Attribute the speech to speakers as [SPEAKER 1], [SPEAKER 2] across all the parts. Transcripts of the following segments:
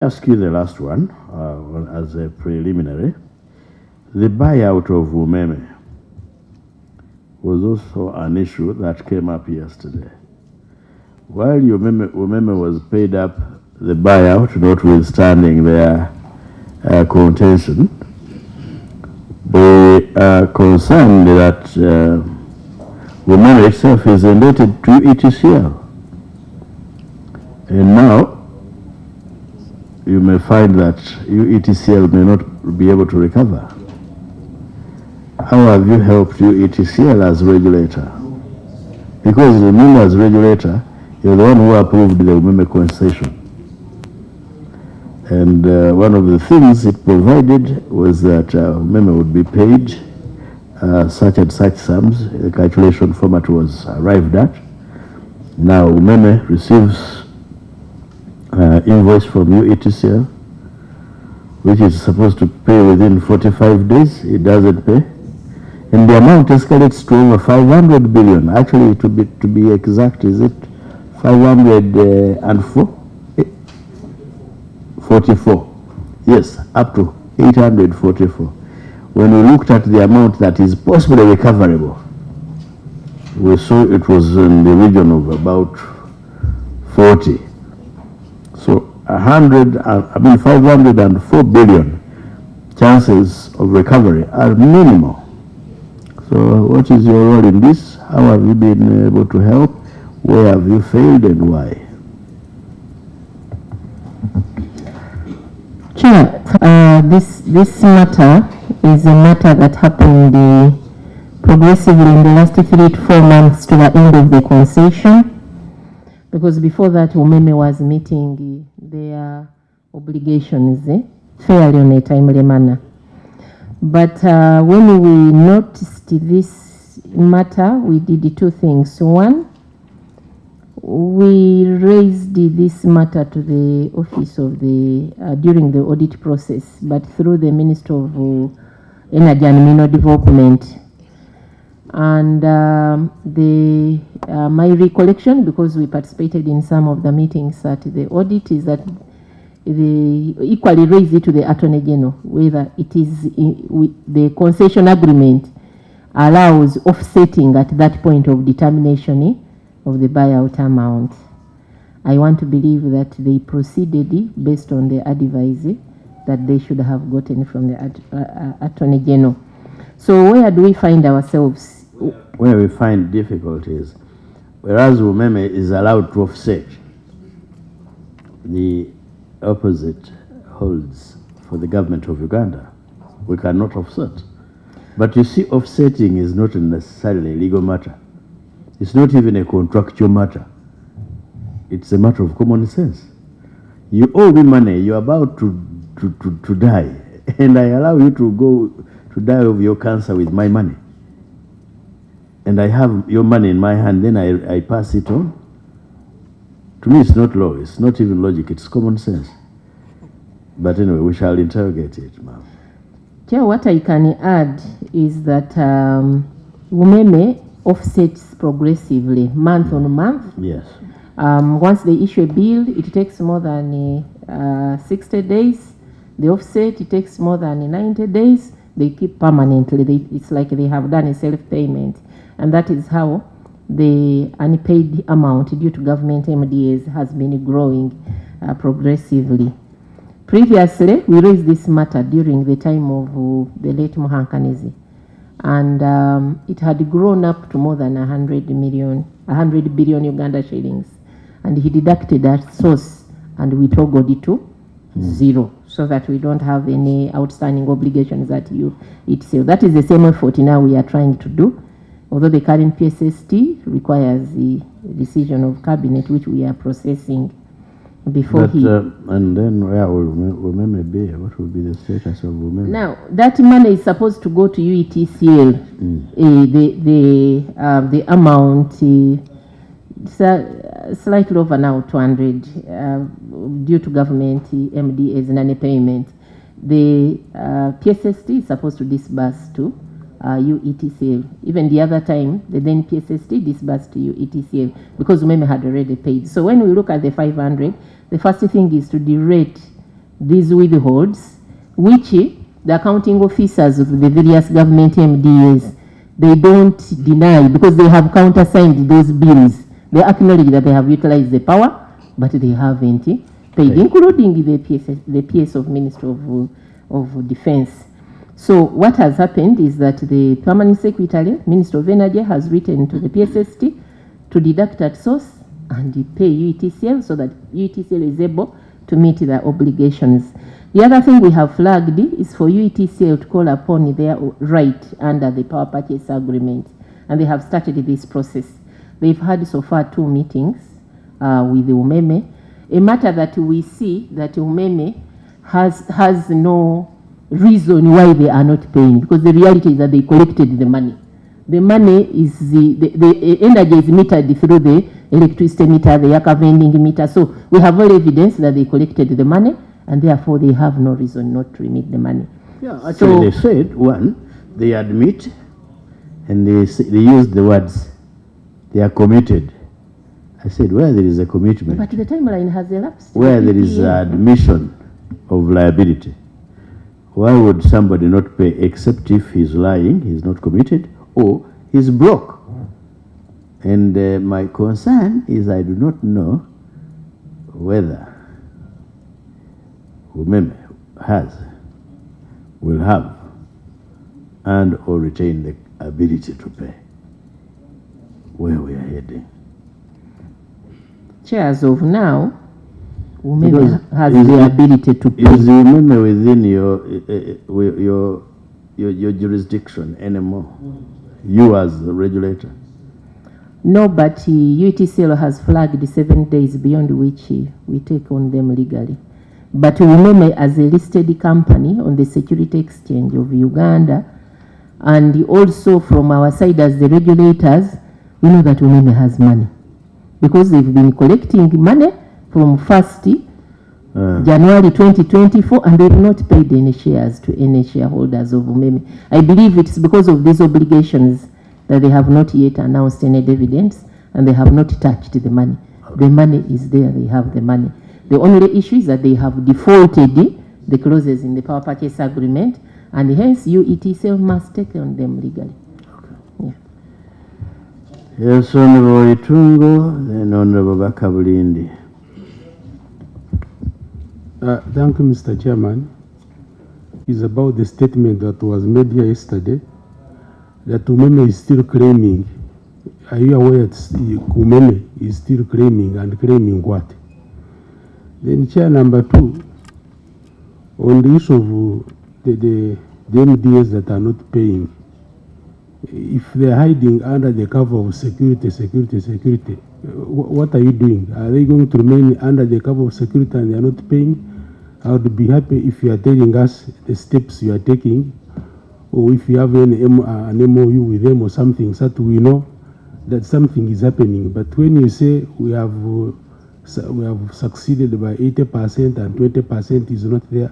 [SPEAKER 1] Ask you the last one as a preliminary. The buyout of umeme was also an issue that came up yesterday. While umeme was paid up the buyout, notwithstanding their contention, they are concerned that umeme itself is indebted to you-Ssegona. And now you may find that you-Ssegona may not be able to recover. How have you helped you-Ssegona as regulator? Because remember, as regulator, you're the one who approved the umeme concession. And one of the things it provided was that umeme would be paid such and such sums. The calculation format was arrived at. Now umeme receives invoice from you-Ssegona, which is supposed to pay within 45 days. It doesn't pay. And the amount escalates to over 500 billion. Actually, to be exact, is it 544? Yes, up to 844. When we looked at the amount that is possibly recoverable, we saw it was in the region of about 40. So 504 billion chances of recovery are minimal. So what is your role in this? How have you been able to help? Where have you failed and why?
[SPEAKER 2] Chair, this matter is a matter that happened progressively in the last 3 to 4 months to the end of the concession, because before that umeme was meeting their obligations fairly on a timely manner. But when we noticed this matter, we did 2 things. One, we raised this matter to the office of the, during the audit process, but through the Minister of Energy and Mineral Development. And my recollection, because we participated in some of the meetings at the audit, is that they equally raised it to the Attorney General, whether it is the concession agreement allows offsetting at that point of determination of the buyout amount. I want to believe that they proceeded based on the advice that they should have gotten from the Attorney General. So where do we find ourselves?
[SPEAKER 1] Where we find difficulties, whereas umeme is allowed to offset, the opposite holds for the government of Uganda. We cannot offset. But you see, offsetting is not necessarily a legal matter. It's not even a contractual matter. It's a matter of common sense. You owe me money, you're about to die, and I allow you to go to die of your cancer with my money. And I have your money in my hand, then I pass it on. To me, it's not law, it's not even logic, it's common sense. But anyway, we shall interrogate it, ma'am.
[SPEAKER 2] Chair, what I can add is that umeme offsets progressively, month on month.
[SPEAKER 1] Yes.
[SPEAKER 2] Once they issue a bill, it takes more than 60 days. The offset, it takes more than 90 days. They keep permanently. It's like they have done a self-payment. And that is how the unpaid amount due to government MDAs has been growing progressively. Previously, we raised this matter during the time of the late Muhankanizi, and it had grown up to more than 100 billion Uganda shillings, and he deducted that source and we toggled it to 0, so that we don't have any outstanding obligations at you-Ssegona. That is the same effort now we are trying to do, although the current PSST requires the decision of cabinet, which we are processing before
[SPEAKER 1] and then where will umeme be? What will be the status of umeme?
[SPEAKER 2] Now, that money is supposed to go to you-Ssegona. The amount slightly over now 200 due to government MDAs and any payment. The PSST is supposed to disburse to you-Ssegona. Even the other time, the then PSST disbursed to you-Ssegona because umeme had already paid. So when we look at the 500, the first thing is to derate these withholds, which the accounting officers of the various government MDAs, they don't deny because they have countersigned those bills. They acknowledge that they have utilized the power, but they haven't paid, including the PS of Ministry of Defense. So what has happened is that the Permanent Secretary, Minister of Energy, has written to the PSST to deduct at source and pay UETCL so that UETCL is able to meet their obligations. The other thing we have flagged is for UETCL to call upon their right under the power purchase agreement, and they have started this process. They've had so far 2 meetings with the UMEME, a matter that we see that UMEME has no reason why they are not paying, because the reality is that they collected the money. The money is the energy is metered through the electricity meter, the Yaka vending meter. So we have all evidence that they collected the money, and therefore they have no reason not to remit the money.
[SPEAKER 1] Yeah, actually they said, one, they admit, and they used the words, they are committed. I said, where there is a commitment,
[SPEAKER 2] but the timeline has elapsed.
[SPEAKER 1] where there is admission of liability, why would somebody not pay except if he's lying, he's not committed, or he's broke? And my concern is I do not know whether UMEME will have and or retain the ability to pay. Where we are heading.
[SPEAKER 2] Chair, as of now, UMEME has the ability to pay.
[SPEAKER 1] Is UMEME within your jurisdiction anymore? You as the regulator?
[SPEAKER 2] No, but UETCL has flagged 7 days beyond which we take on them legally. But UMEME as a listed company on the Security Exchange of Uganda, and also from our side as the regulators, we know that UMEME has money, because they've been collecting money from 1st January 2024, and they've not paid any shares to any shareholders of UMEME. I believe it's because of these obligations that they have not yet announced any dividends, and they have not touched the money. The money is there, they have the money. The only issue is that they have defaulted the clauses in the power purchase agreement, and hence UETCL must take on them legally. Yeah.
[SPEAKER 1] Yes, Honorable Itungo, then Honorable Bakabulindi.
[SPEAKER 3] Thank you, Mr. Chairman. It's about the statement that was made here yesterday that UMEME is still claiming. Are you aware that UMEME is still claiming, and claiming what? Then Chair number 2, on the issue of the MDAs that are not paying, if they're hiding under the cover of security, what are you doing? Are they going to remain under the cover of security and they're not paying? I would be happy if you are telling us the steps you are taking, or if you have an MOU with them or something, so that we know that something is happening. But when you say we have succeeded by 80% and 20% is not there,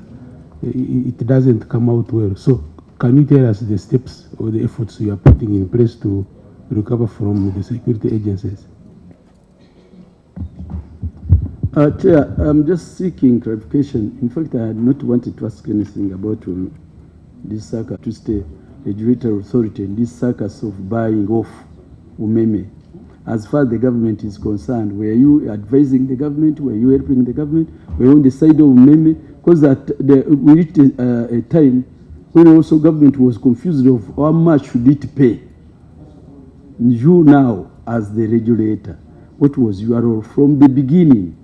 [SPEAKER 3] it doesn't come out well. So can you tell us the steps or the efforts you are putting in place to recover from the security agencies?
[SPEAKER 4] Chair, I'm just seeking clarification. In fact, I had not wanted to ask anything about this circus to stay regulatory authority in this circus of buying off UMEME. As far as the government is concerned, were you advising the government? Were you helping the government? Were you on the side of UMEME? Because we reached a time when also government was confused of how much should it pay. You now, as the regulator, what was your role from the beginning?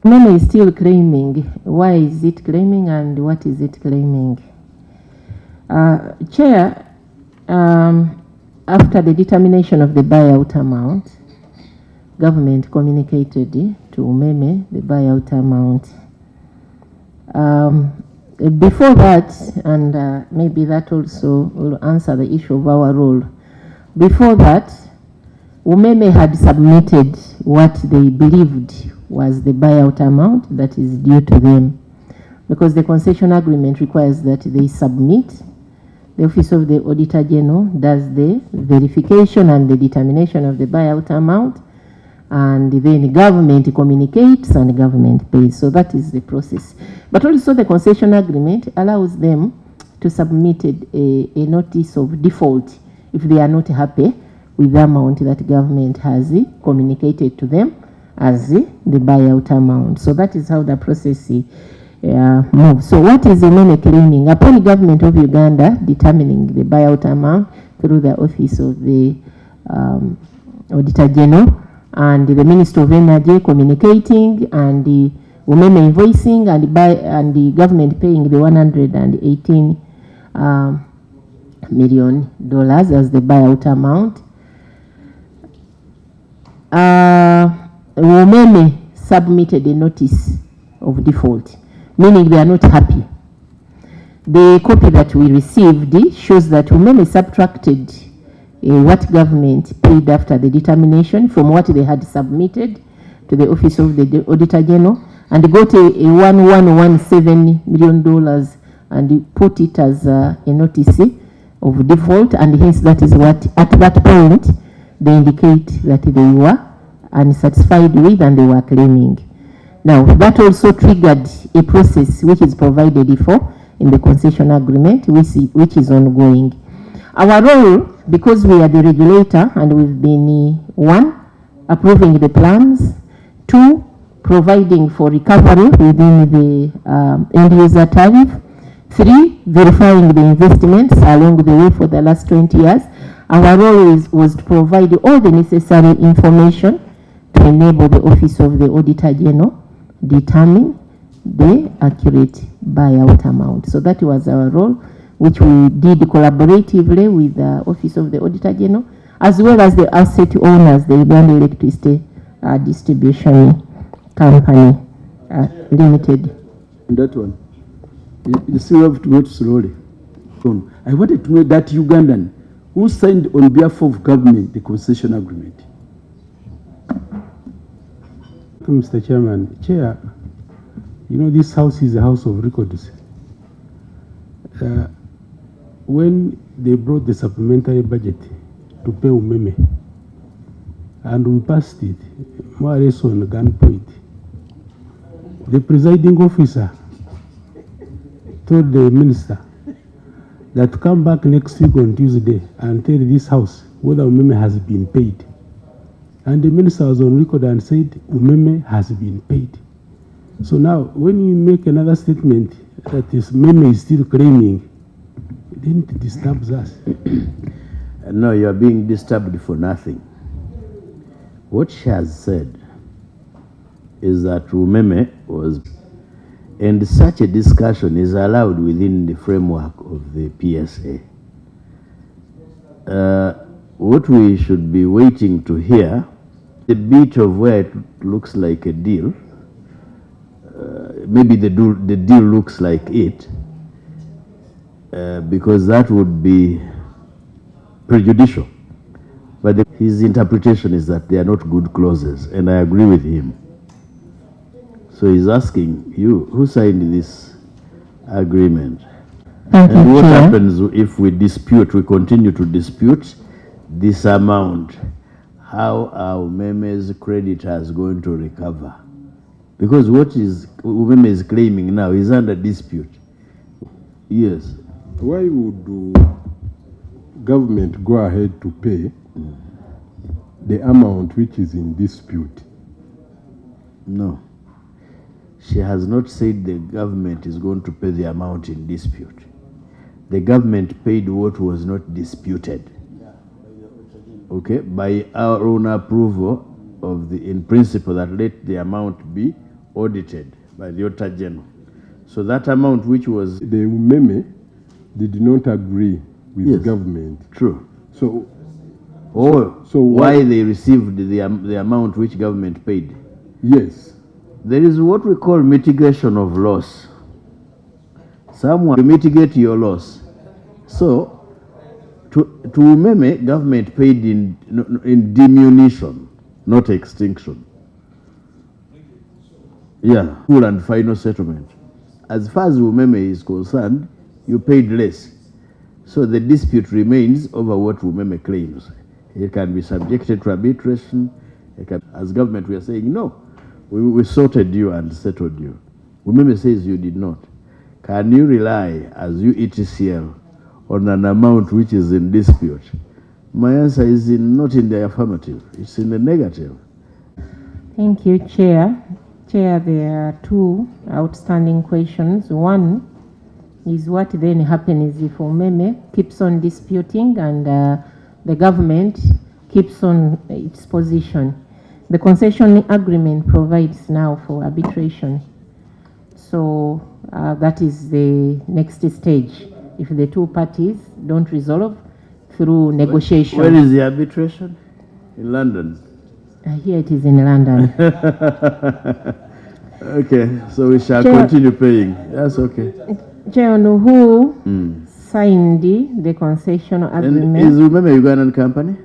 [SPEAKER 2] UMEME is still claiming. Why is it claiming, and what is it claiming? Chair, after the determination of the buyout amount, government communicated to UMEME the buyout amount. Before that, and maybe that also will answer the issue of our role. Before that, UMEME had submitted what they believed was the buyout amount that is due to them, because the concession agreement requires that they submit. The Office of the Auditor General does the verification and the determination of the buyout amount, and then government communicates and government pays. So that is the process. But also the concession agreement allows them to submit a notice of default if they are not happy with the amount that government has communicated to them as the buyout amount. So that is how the process moves. So what is Umeme claiming? Upon government of Uganda determining the buyout amount through the office of the Auditor General and the Minister of Energy communicating and the Umeme invoicing and the government paying the $118 million as the buyout amount. Umeme submitted a notice of default, meaning they are not happy. The copy that we received shows that Umeme subtracted what government paid after the determination from what they had submitted to the office of the Auditor General and got a $117 million and put it as a notice of default, and hence that is what at that point they indicate that they were unsatisfied with and they were claiming. Now that also triggered a process which is provided for in the concession agreement, which is ongoing. Our role, because we are the regulator and we've been one, approving the plans, two, providing for recovery within the end user tariff, three, verifying the investments along the way for the last 20 years. Our role was to provide all the necessary information to enable the Office of the Auditor General determine the accurate buyout amount. So that was our role, which we did collaboratively with the Office of the Auditor General, as well as the asset owners, the Uganda Electricity Distribution Company Limited.
[SPEAKER 4] That one, you still have to go slowly. I wanted to know that Ugandan who signed on behalf of government the concession agreement.
[SPEAKER 3] Mr. Chairman, Chair, you know this house is a house of records. When they brought the supplementary budget to pay Umeme, and we passed it more or less on gunpoint, the presiding officer told the minister that to come back next week on Tuesday and tell this house whether Umeme has been paid. And the minister was on record and said Umeme has been paid. So now, when you make another statement that is Umeme is still claiming, then it disturbs us.
[SPEAKER 1] No, you are being disturbed for nothing. What she has said is that Umeme was, and such a discussion is allowed within the framework of the PSA. What we should be waiting to hear, a bit of where it looks like a deal, maybe the deal looks like it, because that would be prejudicial. But his interpretation is that they are not good clauses, and I agree with him. So he's asking you, who signed this agreement? And what happens if we dispute, we continue to dispute this amount? How are Umeme's creditors going to recover? Because what is Umeme is claiming now is under dispute. Yes.
[SPEAKER 5] Why would government go ahead to pay the amount which is in dispute?
[SPEAKER 1] No. She has not said the government is going to pay the amount in dispute. The government paid what was not disputed. Okay, by our own approval of the, in principle, that let the amount be audited by the Auditor General. So that amount which was...
[SPEAKER 5] The Umeme did not agree with government.
[SPEAKER 1] True.
[SPEAKER 5] So
[SPEAKER 1] why they received the amount which government paid?
[SPEAKER 5] Yes.
[SPEAKER 1] There is what we call mitigation of loss. Someone to mitigate your loss. So, to Umeme, government paid in diminution, not extinction. Yeah, full and final settlement. As far as Umeme is concerned, you paid less. So the dispute remains over what Umeme claims. It can be subjected to arbitration, As government, we are saying, no, we sorted you and settled you. Umeme says you did not. Can you rely as you-ETCL on an amount which is in dispute? My answer is not in the affirmative, it's in the negative.
[SPEAKER 2] Thank you, Chair. Chair, there are two outstanding questions. One is what then happens if Umeme keeps on disputing and the government keeps on its position. The concession agreement provides now for arbitration. So that is the next stage. If the two parties don't resolve through negotiation.
[SPEAKER 1] Where is the arbitration? In London.
[SPEAKER 2] Here it is in London.
[SPEAKER 1] Okay, so we shall
[SPEAKER 2] Chair,
[SPEAKER 1] continue paying. That's okay.
[SPEAKER 2] Chair, who signed the concession agreement?
[SPEAKER 1] And is Umeme a Ugandan company?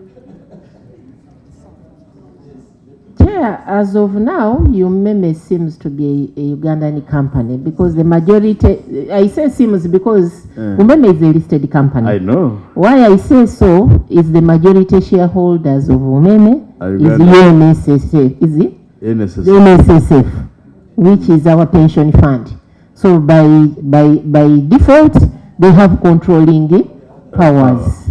[SPEAKER 2] Chair, as of now, Umeme seems to be a Ugandan company because the majority, I say seems because Umeme is a listed company.
[SPEAKER 1] I know.
[SPEAKER 2] Why I say so is the majority shareholders of Umeme is UNSSF, is it?
[SPEAKER 1] NSSF.
[SPEAKER 2] The NSSF, which is our pension fund. So by default, they have controlling powers.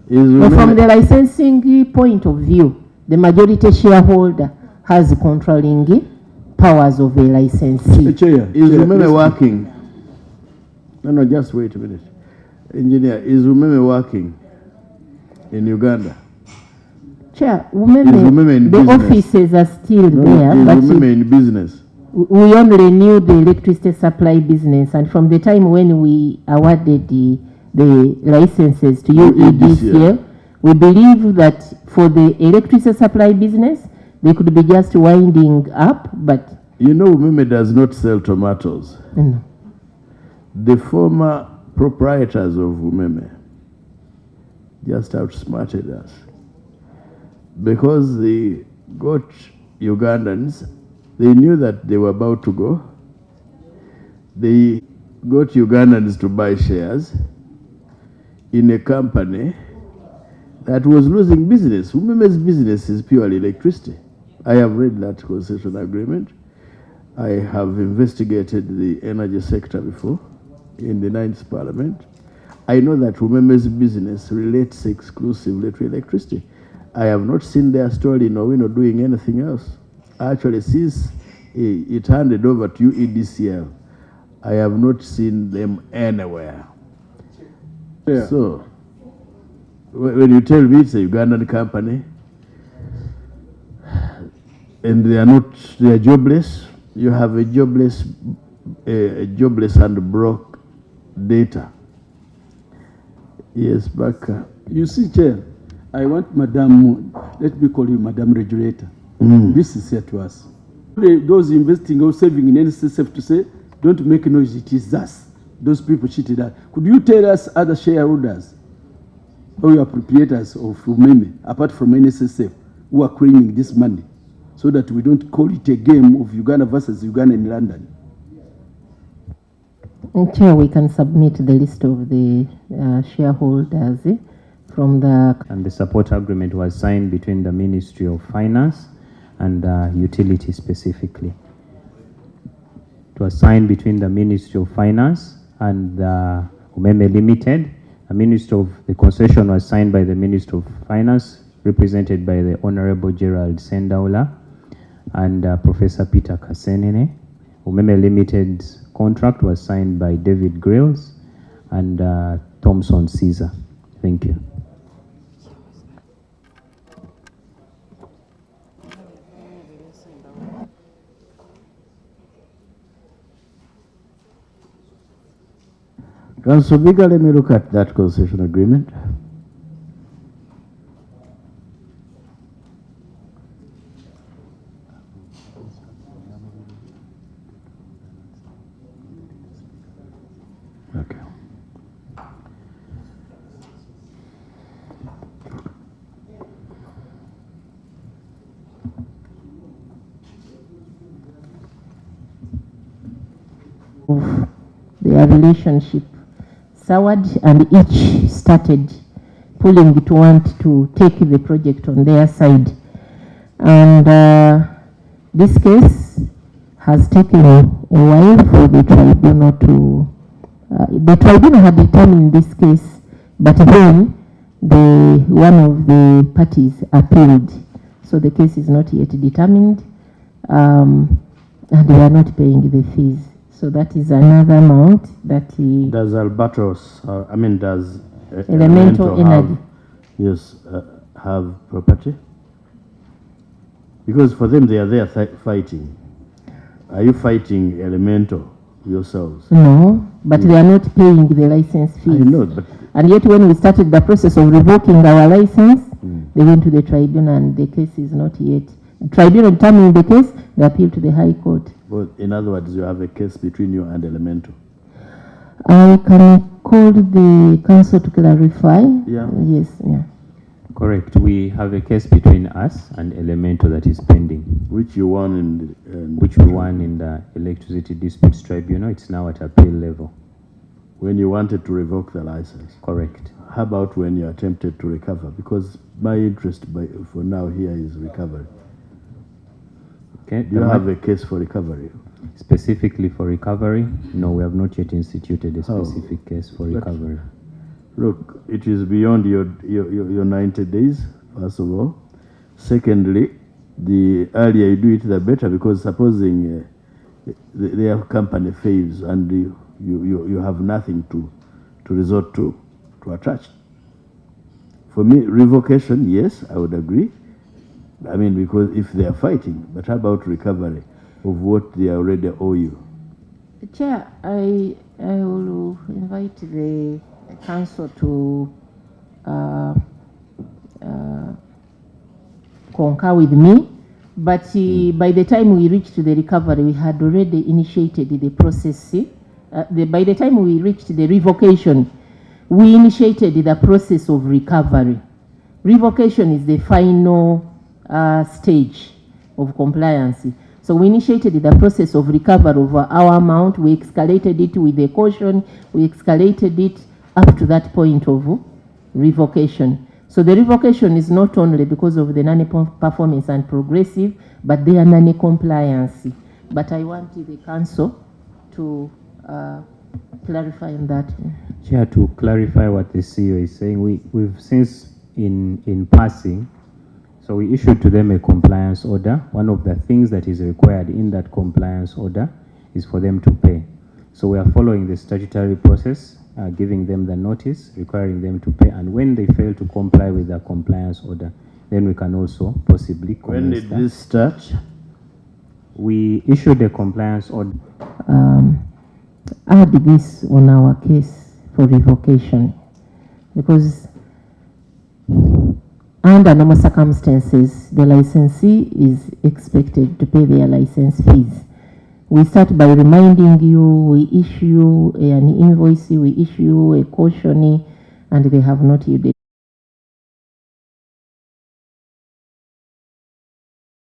[SPEAKER 2] But from the licensing point of view, the majority shareholder has controlling powers of a licensee.
[SPEAKER 4] Chair,
[SPEAKER 1] Is Umeme working? No, just wait a minute. Engineer, is Umeme working in Uganda?
[SPEAKER 2] Chair,
[SPEAKER 1] Is Umeme in
[SPEAKER 2] the
[SPEAKER 1] business?
[SPEAKER 2] offices are still there,
[SPEAKER 1] Is
[SPEAKER 2] but
[SPEAKER 1] Umeme in business?
[SPEAKER 2] we only knew the electricity supply business, and from the time when we awarded the licenses to you-EDCL, we believe that for the electricity supply business, they could be just winding up, but...
[SPEAKER 1] You know, Umeme does not sell tomatoes.
[SPEAKER 2] No.
[SPEAKER 1] The former proprietors of Umeme just outsmarted us. Because they got Ugandans, they knew that they were about to go. They got Ugandans to buy shares in a company that was losing business. Umeme's business is purely electricity. I have read that concession agreement. I have investigated the energy sector before in the 9th Parliament. I know that Umeme's business relates exclusively to electricity. I have not seen their story in Owino doing anything else. Actually, since it handed over to you-EDCL, I have not seen them anywhere.
[SPEAKER 4] Yeah.
[SPEAKER 1] So, when you tell me it's a Ugandan company and they are jobless, you have a jobless and broke data. Yes, Baka.
[SPEAKER 4] You see, Chair, I want Madam, let me call you Madam Regulator. This is here to us. Those investing or saving in NSSF to say, don't make noise, it is us. Those people cheated us. Could you tell us other shareholders or appropriators of Umeme, apart from NSSF, who are claiming this money, so that we don't call it a game of Uganda versus Uganda in London?
[SPEAKER 2] Chair, we can submit the list of the shareholders from the...
[SPEAKER 6] And the support agreement was signed between the Ministry of Finance and Utility specifically. It was signed between the Ministry of Finance and Umeme Limited. The concession was signed by the Ministry of Finance, represented by the Honorable Gerald Sendaula and Professor Peter Kasenene. Umeme Limited's contract was signed by David Grills and Thomson Caesar. Thank you.
[SPEAKER 1] Council Bigger, let me look at that concession agreement. Okay.
[SPEAKER 2] Their relationship soured, and each started pulling to want to take the project on their side. And this case has taken a while for the tribunal to, the tribunal had determined this case, but then one of the parties appealed. So the case is not yet determined, and they are not paying the fees. So that is another amount that he...
[SPEAKER 1] Does Albertos, does
[SPEAKER 2] Elemental Energy
[SPEAKER 1] have property? Because for them, they are there fighting. Are you fighting Elemental yourselves?
[SPEAKER 2] No, but they are not paying the license fees.
[SPEAKER 1] I know, but...
[SPEAKER 2] And yet when we started the process of revoking our license, they went to the tribunal and the case is not yet. The tribunal determined the case, they appealed to the High Court.
[SPEAKER 1] Well, in other words, you have a case between you and Elemental.
[SPEAKER 2] I can call the council to clarify.
[SPEAKER 1] Yeah.
[SPEAKER 2] Yes, yeah.
[SPEAKER 6] Correct. We have a case between us and Elemento that is pending.
[SPEAKER 1] Which you won
[SPEAKER 6] which we won in the Electricity Disputes Tribunal. It's now at appeal level.
[SPEAKER 1] When you wanted to revoke the license.
[SPEAKER 6] Correct.
[SPEAKER 1] How about when you attempted to recover? Because my interest for now here is recovery.
[SPEAKER 6] Okay.
[SPEAKER 1] Do you have a case for recovery?
[SPEAKER 6] Specifically for recovery? No, we have not yet instituted a specific case for recovery.
[SPEAKER 1] Look, it is beyond your 90 days, first of all. Secondly, the earlier you do it, the better, because supposing their company fails and you have nothing to resort to attach. For me, revocation, yes, I would agree. Because if they are fighting, but how about recovery of what they already owe you?
[SPEAKER 2] Chair, I will invite the council to concur with me, but by the time we reached the recovery, we had already initiated the process. By the time we reached the revocation, we initiated the process of recovery. Revocation is the final stage of compliance. So we initiated the process of recovery of our amount. We escalated it with a caution. We escalated it up to that point of revocation. So the revocation is not only because of the non-performance and progressive, but they are non-compliance. But I want the council to clarify on that.
[SPEAKER 6] Chair, to clarify what the CEO is saying, we've since in passing, so we issued to them a compliance order. One of the things that is required in that compliance order is for them to pay. So we are following the statutory process, giving them the notice, requiring them to pay. And when they fail to comply with the compliance order, then we can also possibly commence.
[SPEAKER 1] When did this start?
[SPEAKER 6] We issued a compliance order.
[SPEAKER 2] Add this on our case for revocation, because under normal circumstances, the licensee is expected to pay their license fees. We start by reminding you, we issue an invoice, we issue a caution, and they have not yielded.